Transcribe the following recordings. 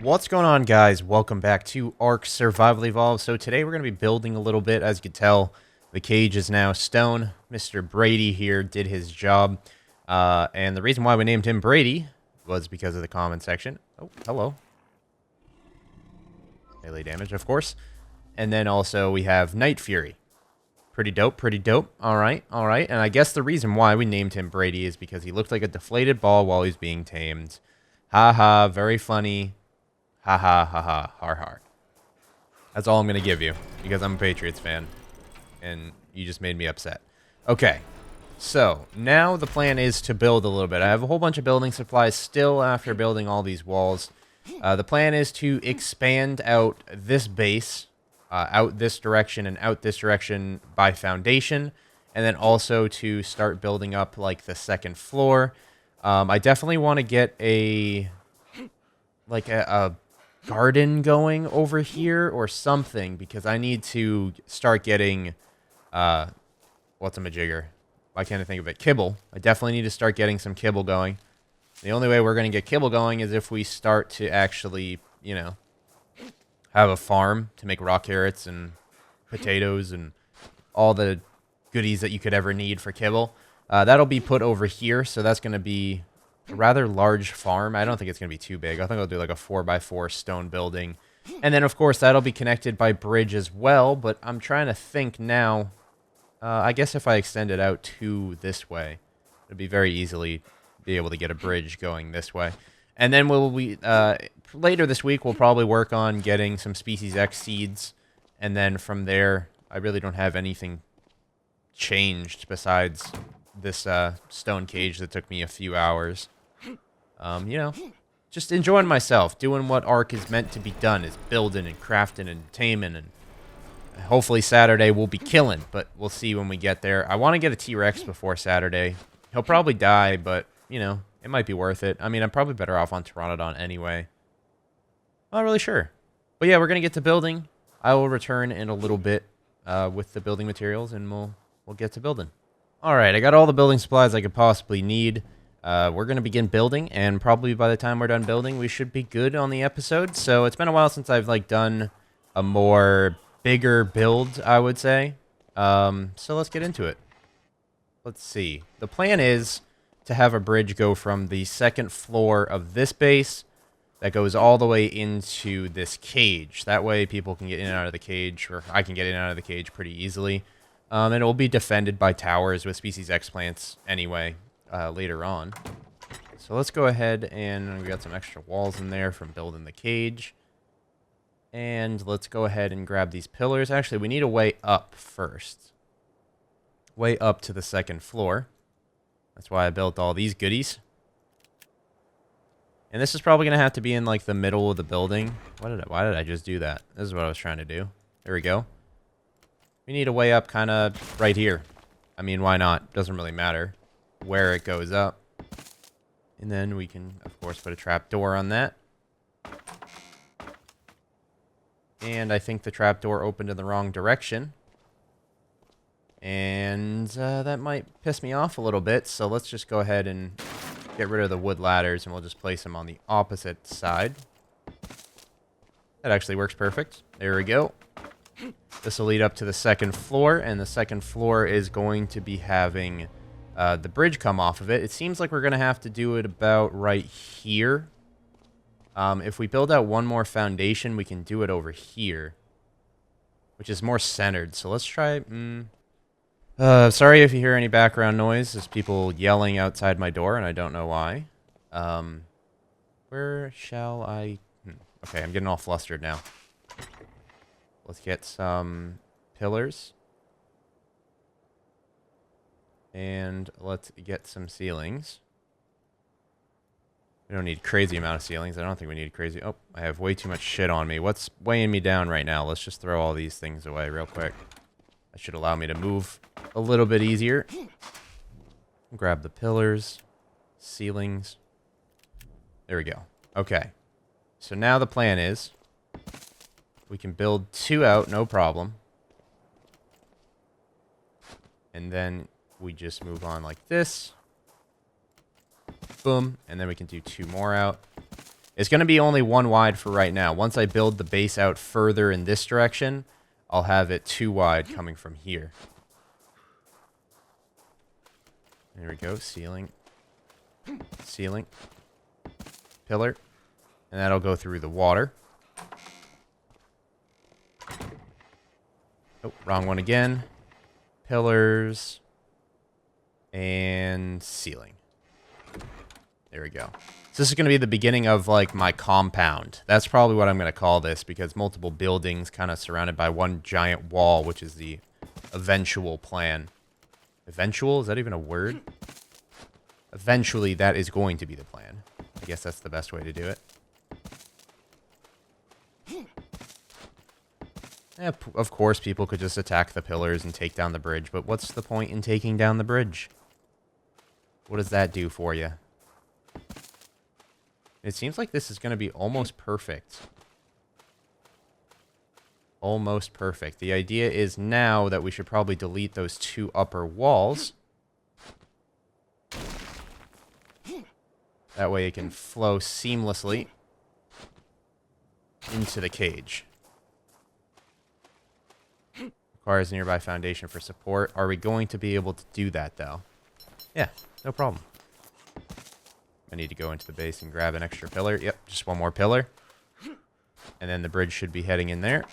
What's going on, guys? Welcome back to Ark Survival Evolved. So today we're going to be building a little bit. As you can tell, the cage is now stone. Mr. Brady here did his job. And the reason why we named him Brady was because of the comment section. Oh, hello. Melee damage, of course. And then also we have Night Fury. Pretty dope, pretty dope. All right, all right. And I guess the reason why we named him Brady is because he looked like a deflated ball while he's being tamed. Haha, very funny. Ha ha ha ha, har har. That's all I'm going to give you, because I'm a Patriots fan, and you just made me upset. Okay, so now the plan is to build a little bit. I have a whole bunch of building supplies still after building all these walls. The plan is to expand out this base, out this direction and out this direction by foundation, and then also to start building up like the second floor. I definitely want to get a garden going over here or something, because I need to start getting what's a majigger? Why can't I think of it? Kibble. I definitely need to start getting some kibble going. The only way we're going to get kibble going is if we start to actually, you know, have a farm to make raw carrots and potatoes and all the goodies that you could ever need for kibble. That'll be put over here, so that's going to be a rather large farm. I don't think it's going to be too big. I think I'll do like a 4x4 stone building. And then, of course, that'll be connected by bridge as well. But I'm trying to think now. I guess if I extend it out to this way, it'll be very easily be able to get a bridge going this way. And then later this week, we'll probably work on getting some Species X seeds. And then from there, I really don't have anything changed besides this stone cage that took me a few hours. You know, just enjoying myself, doing what Ark is meant to be done, is building and crafting and taming, and hopefully Saturday we'll be killing, but we'll see when we get there. I want to get a T-Rex before Saturday. He'll probably die, but, you know, it might be worth it. I mean, I'm probably better off on Pteranodon anyway. Not really sure. But yeah, we're going to get to building. I will return in a little bit with the building materials, and we'll get to building. All right, I got all the building supplies I could possibly need. We're going to begin building, and probably by the time we're done building, we should be good on the episode. So it's been a while since I've done a more bigger build, I would say. So let's get into it. Let's see. The plan is to have a bridge go from the second floor of this base that goes all the way into this cage. That way people can get in and out of the cage, or I can get in and out of the cage pretty easily. And it will be defended by towers with Species X plants anyway, later on. So let's go ahead, and we got some extra walls in there from building the cage. And let's go ahead and grab these pillars. Actually, we need a way up first. Way up to the second floor. That's why I built all these goodies. And this is probably going to have to be in the middle of the building. Why did I just do that? This is what I was trying to do. There we go. We need a way up kind of right here. I mean, why not? Doesn't really matter where it goes up. And then we can, of course, put a trapdoor on that. And I think the trapdoor opened in the wrong direction. And that might piss me off a little bit. So let's just go ahead and get rid of the wood ladders, and we'll just place them on the opposite side. That actually works perfect. There we go. This will lead up to the second floor, and the second floor is going to be having the bridge come off of it. It seems like we're going to have to do it about right here. If we build out one more foundation, we can do it over here, which is more centered. So let's try... sorry if you hear any background noise. There's people yelling outside my door, and I don't know why. Where shall I... Okay, I'm getting all flustered now. Let's get some pillars. And let's get some ceilings. We don't need crazy amount of ceilings. I don't think we need crazy... Oh, I have way too much shit on me. What's weighing me down right now? Let's just throw all these things away real quick. That should allow me to move a little bit easier. Grab the pillars, ceilings. There we go. Okay. So now the plan is we can build 2 out, no problem. And then we just move on like this. Boom. And then we can do 2 more out. It's going to be only 1 wide for right now. Once I build the base out further in this direction, I'll have it 2 wide coming from here. There we go. Ceiling. Ceiling. Pillar. And that'll go through the water. Oh, wrong one again. Pillars. And ceiling. There we go. So this is going to be the beginning of, like, my compound. That's probably what I'm going to call this, because multiple buildings kind of surrounded by one giant wall, which is the eventual plan. Eventual? Is that even a word? Eventually, that is going to be the plan. I guess that's the best way to do it. Of course, people could just attack the pillars and take down the bridge, but what's the point in taking down the bridge? What does that do for you? It seems like this is going to be almost perfect. Almost perfect. The idea is now that we should probably delete those 2 upper walls. That way it can flow seamlessly into the cage. Requires a nearby foundation for support. Are we going to be able to do that, though? Yeah, no problem. I need to go into the base and grab an extra pillar. Yep, just 1 more pillar. And then the bridge should be heading in there.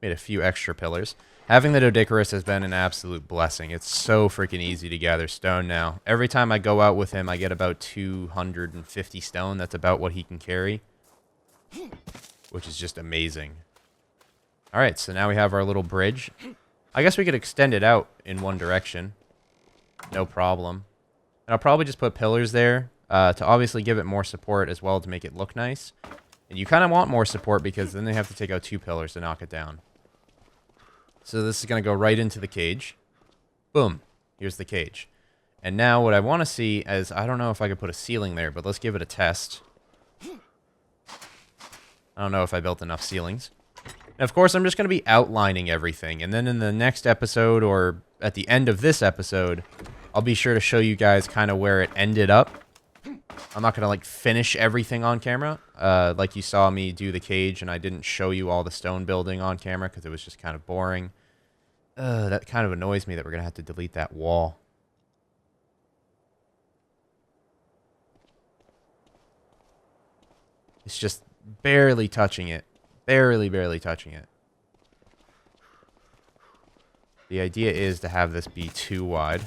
Made a few extra pillars. Having the Doedicurus has been an absolute blessing. It's so freaking easy to gather stone now. Every time I go out with him, I get about 250 stone. That's about what he can carry. Which is just amazing. Alright, so now we have our little bridge. I guess we could extend it out in one direction. No problem. And I'll probably just put pillars there to obviously give it more support as well to make it look nice. And you kind of want more support because then they have to take out 2 pillars to knock it down. So this is going to go right into the cage. Boom. Here's the cage. And now what I want to see is, I don't know if I could put a ceiling there, but let's give it a test. I don't know if I built enough ceilings. And of course, I'm just going to be outlining everything. And then in the next episode, or at the end of this episode, I'll be sure to show you guys kind of where it ended up. I'm not going to, like, finish everything on camera. Like you saw me do the cage, and I didn't show you all the stone building on camera because it was just kind of boring. That kind of annoys me that we're going to have to delete that wall. It's just barely touching it. Barely touching it. The idea is to have this be 2 wide.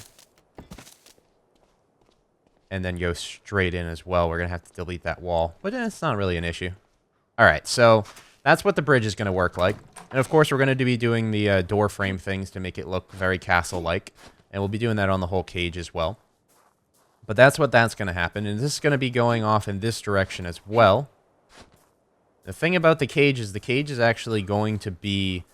And then go straight in as well. We're going to have to delete that wall. But it's not really an issue. Alright, so that's what the bridge is going to work like. And of course, we're going to be doing the door frame things to make it look very castle-like. And we'll be doing that on the whole cage as well. But that's what that's going to happen. And this is going to be going off in this direction as well. The thing about the cage is actually going to be...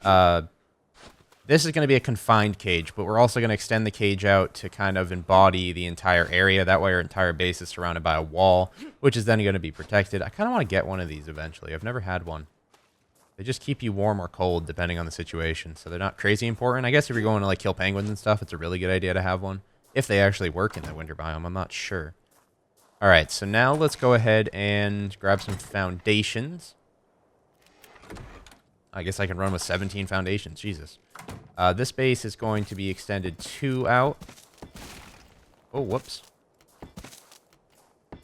this is going to be a confined cage, but we're also going to extend the cage out to kind of embody the entire area. That way our entire base is surrounded by a wall, which is then going to be protected. I kind of want to get one of these eventually. I've never had one. They just keep you warm or cold depending on the situation, so they're not crazy important. I guess if you're going to, like, kill penguins and stuff, it's a really good idea to have one. If they actually work in the winter biome, I'm not sure. Alright, so now let's go ahead and grab some foundations. I guess I can run with 17 foundations. Jesus. This base is going to be extended 2 out. Oh, whoops. We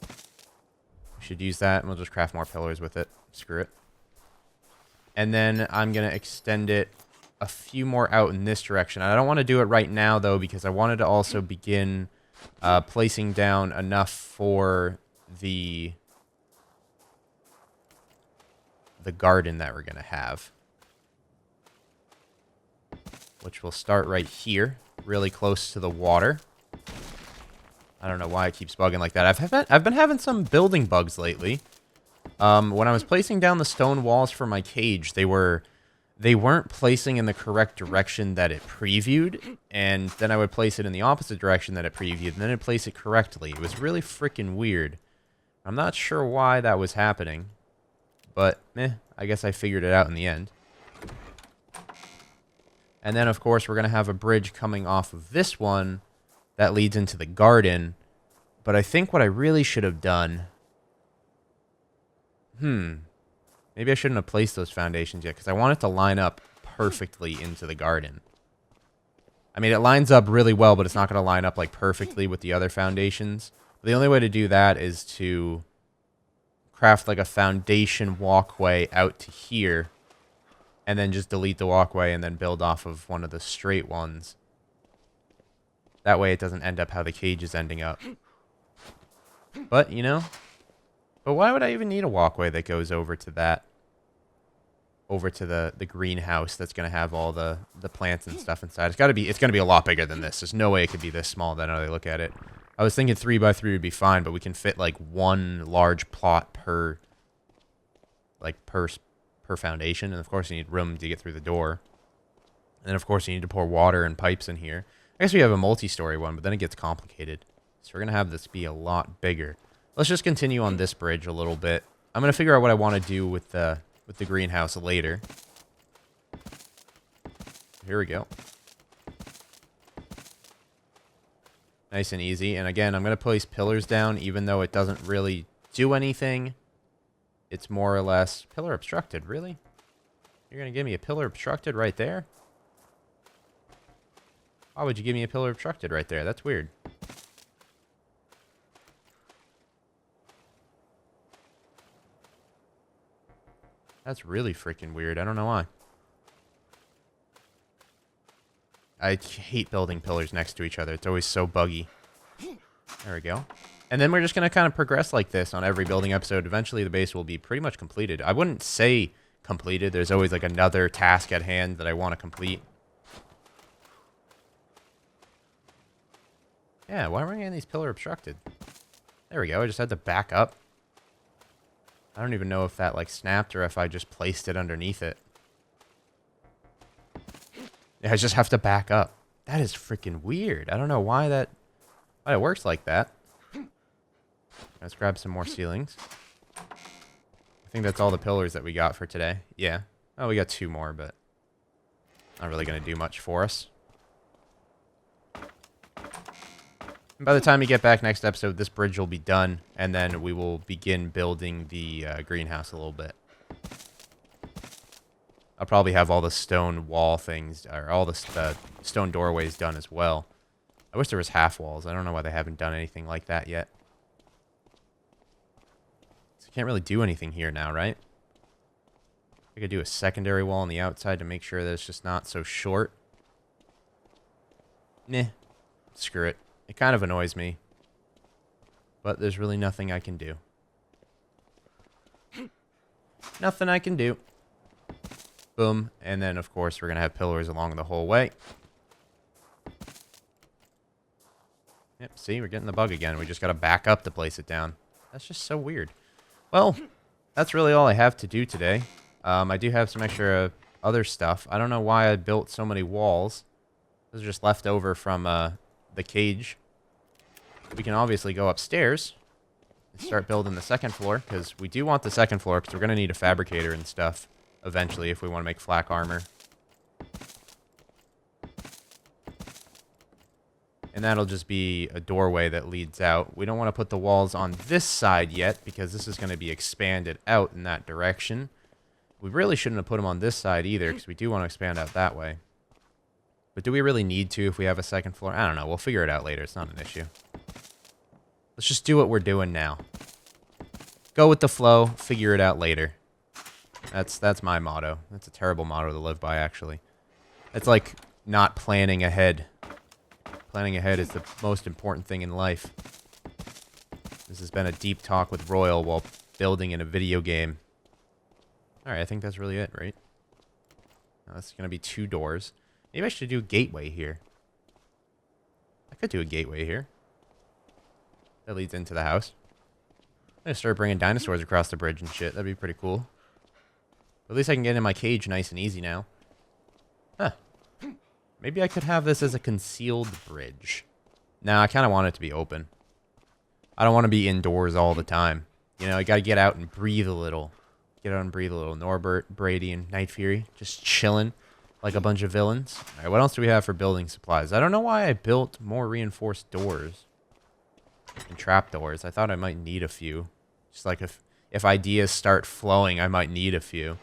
should use that, and we'll just craft more pillars with it. Screw it. And then I'm going to extend it a few more out in this direction. I don't want to do it right now, though, because I wanted to also begin placing down enough for the garden that we're going to have. Which will start right here, really close to the water. I don't know why it keeps bugging like that. I've been having some building bugs lately. When I was placing down the stone walls for my cage, they weren't placing in the correct direction that it previewed, and then I would place it in the opposite direction that it previewed, and then it'd place it correctly. It was really freaking weird. I'm not sure why that was happening, but I guess I figured it out in the end. And then, of course, we're going to have a bridge coming off of this one that leads into the garden But I think what I really should have done... Maybe I shouldn't have placed those foundations yet, because I want it to line up perfectly into the garden. I mean, it lines up really well, but it's not going to line up like perfectly with the other foundations. The only way to do that is to craft like a foundation walkway out to here, and then just delete the walkway and then build off of one of the straight ones. That way it doesn't end up how the cage is ending up. But, you know, but why would I even need a walkway that goes over to that? Over to the greenhouse that's going to have all the plants and stuff inside. It's going to be a lot bigger than this. There's no way it could be this small than how they look at it. I was thinking 3x3 would be fine, but we can fit like one large plot per foundation. And of course you need room to get through the door. And then of course you need to pour water and pipes in here. I guess we have a multi-story one, but then it gets complicated. So we're going to have this be a lot bigger. Let's just continue on this bridge a little bit. I'm going to figure out what I want to do with the greenhouse later. Here we go. Nice and easy. And again, I'm going to place pillars down, even though it doesn't really do anything. It's more or less... Pillar obstructed, really? You're going to give me a pillar obstructed right there? Why would you give me a pillar obstructed right there? That's weird. That's really freaking weird. I don't know why. I hate building pillars next to each other. It's always so buggy. There we go. And then we're just going to kind of progress like this on every building episode. Eventually the base will be pretty much completed. I wouldn't say completed. There's always like another task at hand that I want to complete. Yeah, why am I getting these pillar obstructed? There we go. I just had to back up. I don't even know if that like snapped or if I just placed it underneath it. Yeah, I just have to back up. That is freaking weird. I don't know why it works like that. Let's grab some more ceilings. I think that's all the pillars that we got for today. Yeah. Oh, we got 2 more, but not really going to do much for us. And by the time we get back next episode, this bridge will be done, and then we will begin building the greenhouse a little bit. I'll probably have all the stone wall things, or all the stone doorways done as well. I wish there was half walls. I don't know why they haven't done anything like that yet. So I can't really do anything here now, right? I could do a secondary wall on the outside to make sure that it's just not so short. Nah, screw it. It kind of annoys me. But there's really nothing I can do. Nothing I can do. Boom. And then, of course, we're going to have pillars along the whole way. Yep, see, we're getting the bug again. We just got to back up to place it down. That's just so weird. Well, that's really all I have to do today. I do have some extra other stuff. I don't know why I built so many walls. Those are just left over from the cage. We can obviously go upstairs and start building the second floor, because we do want the second floor, because we're going to need a fabricator and stuff eventually if we want to make flak armor. And that'll just be a doorway that leads out. We don't want to put the walls on this side yet, because this is going to be expanded out in that direction. We really shouldn't have put them on this side either, because we do want to expand out that way. But do we really need to if we have a second floor? I don't know. We'll figure it out later. It's not an issue. Let's just do what we're doing now. Go with the flow. Figure it out later. That's my motto. That's a terrible motto to live by, actually. It's like not planning ahead. Planning ahead is the most important thing in life. This has been a deep talk with Royal while building in a video game. Alright, I think that's really it, right? Now, that's going to be 2 doors. Maybe I should do a gateway here. I could do a gateway here. That leads into the house. I'm going to start bringing dinosaurs across the bridge and shit. That'd be pretty cool. But at least I can get in my cage nice and easy now. Huh. Maybe I could have this as a concealed bridge. No, I kind of want it to be open. I don't want to be indoors all the time. You know, I got to get out and breathe a little. Get out and breathe a little. Norbert, Brady, and Night Fury just chilling like a bunch of villains. All right, what else do we have for building supplies? I don't know why I built more reinforced doors. and trapdoors. I thought I might need a few. Just like if ideas start flowing, I might need a few.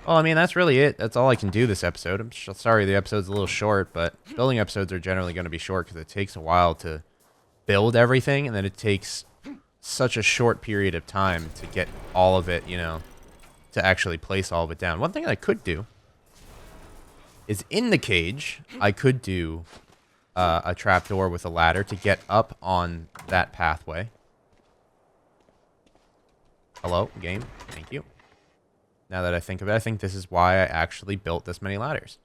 Well, I mean, that's really it. That's all I can do this episode. I'm sorry the episode's a little short, but building episodes are generally going to be short because it takes a while to build everything, and then it takes such a short period of time to get all of it, you know, to actually place all of it down. One thing I could do is in the cage, I could do a trapdoor with a ladder to get up on that pathway. Hello, game. Thank you. Now that I think of it, I think this is why I actually built this many ladders.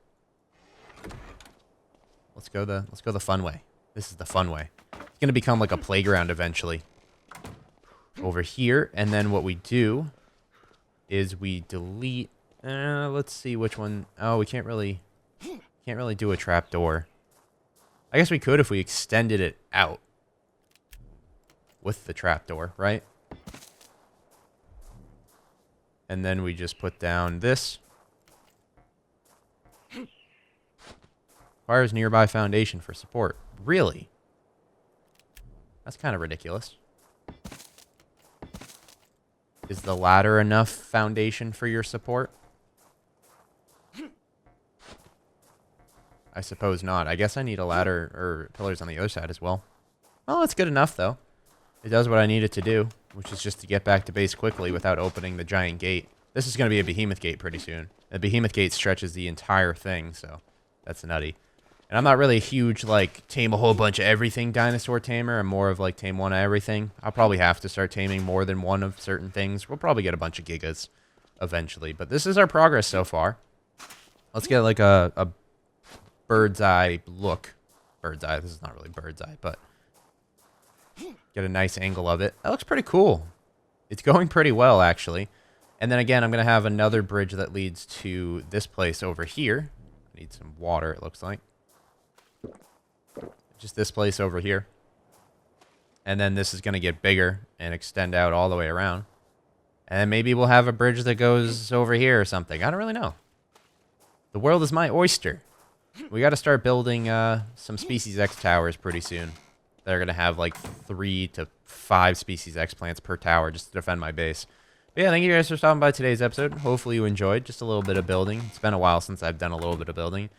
Let's go the fun way. This is the fun way. It's gonna become like a playground eventually. Over here, and then what we do is we delete. Let's see which one. Oh, we can't really do a trapdoor. I guess we could if we extended it out with the trapdoor, right? And then we just put down this. Requires nearby foundation for support. Really? That's kind of ridiculous. Is the ladder enough foundation for your support? I suppose not. I guess I need a ladder or pillars on the other side as well. Well, that's good enough, though. It does what I need it to do, which is just to get back to base quickly without opening the giant gate. This is going to be a behemoth gate pretty soon. The behemoth gate stretches the entire thing, so that's nutty. And I'm not really a huge, like, tame a whole bunch of everything dinosaur tamer. I'm more of, like, tame one of everything. I'll probably have to start taming more than one of certain things. We'll probably get a bunch of gigas eventually. But this is our progress so far. Let's get, like, a bird's eye look. Bird's eye. This is not really bird's eye, but get a nice angle of it. That looks pretty cool. It's going pretty well, actually. And then, again, I'm going to have another bridge that leads to this place over here. I need some water, it looks like. Just this place over here. And then this is going to get bigger and extend out all the way around. And then maybe we'll have a bridge that goes over here or something. I don't really know. The world is my oyster. We got to start building some Species X towers pretty soon. They're going to have like 3 to 5 Species X plants per tower just to defend my base. But yeah, thank you guys for stopping by today's episode. Hopefully you enjoyed just a little bit of building. It's been a while since I've done a little bit of building.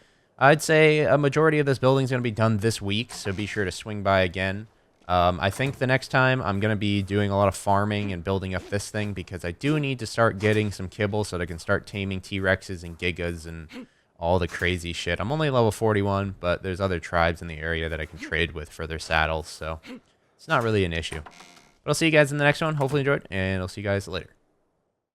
I'd say a majority of this building is going to be done this week, so be sure to swing by again. I think the next time I'm going to be doing a lot of farming and building up this thing because I do need to start getting some kibble so that I can start taming T-Rexes and Gigas and all the crazy shit. I'm only level 41, but there's other tribes in the area that I can trade with for their saddles, so it's not really an issue. But I'll see you guys in the next one. Hopefully you enjoyed, and I'll see you guys later.